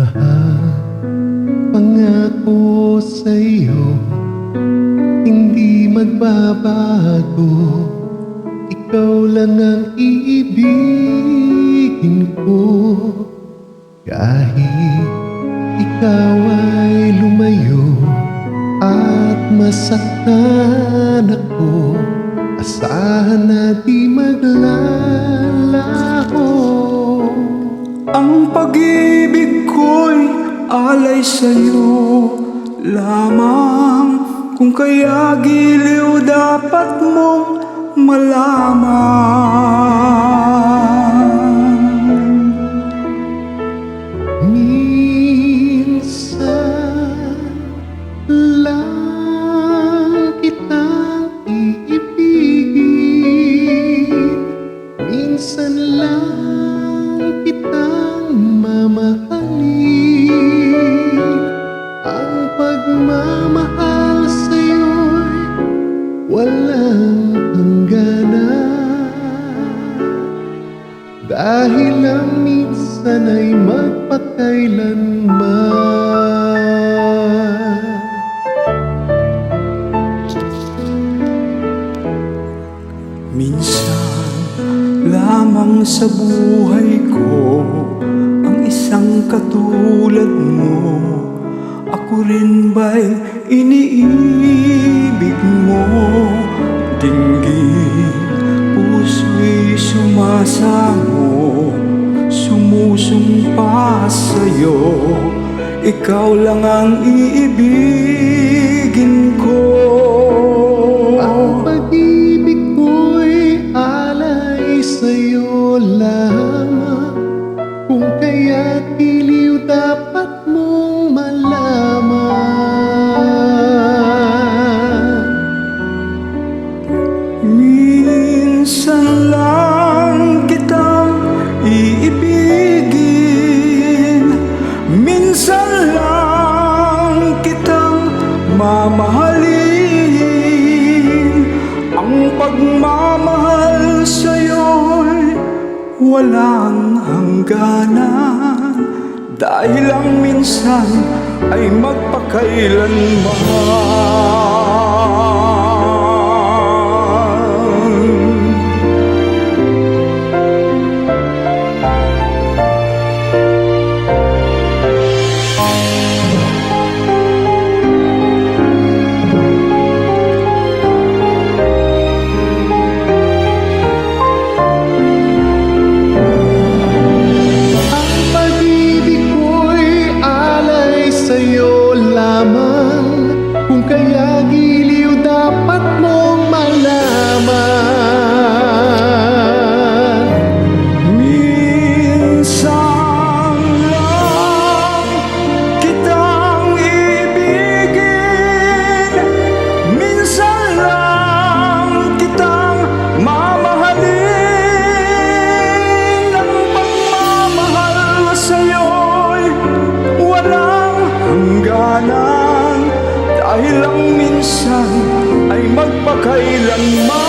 Mahal, pangako sa'yo, hindi magbabago. Ikaw lang ang iibigin ko. Kahit ikaw ay lumayo at masaktan ako, asahan na di maglalaho. Ang pag-ibig ko'y alay sa'yo lamang, kung kaya giliw dapat mong malaman. Minsan lang kitang iibigin, minsan lang kitang mamahalin. Ang pagmamahal sa'yo'y walang hangganan, dahil ang minsan ay magpakailanman. Minsan lamang sa buhay ko ang isang katulad mo. Ako rin ba'y iniibig mo? Dinggin, puso'y sumasamo, sumusumpa sa'yo. Ikaw lang ang iibigin ko. Ang pag-ibig ko'y alay sa'yo lamang, kung kaya't giliw dapat mong malaman. Minsan lang kitang iibigin, minsan lang kitang mamahalin. Ang pagmamahal sa'yo'y walang hangganan, dahil ang minsan ay magpakailanman. Sa'yo lamang, kung kaya giliw dapat mong malaman. Minsan lang kitang ibigin, minsan lang kitang mamahalin. Ang pagmamahal sa'yo'y walang hangganan, dahil ang minsan ay magpakailanman.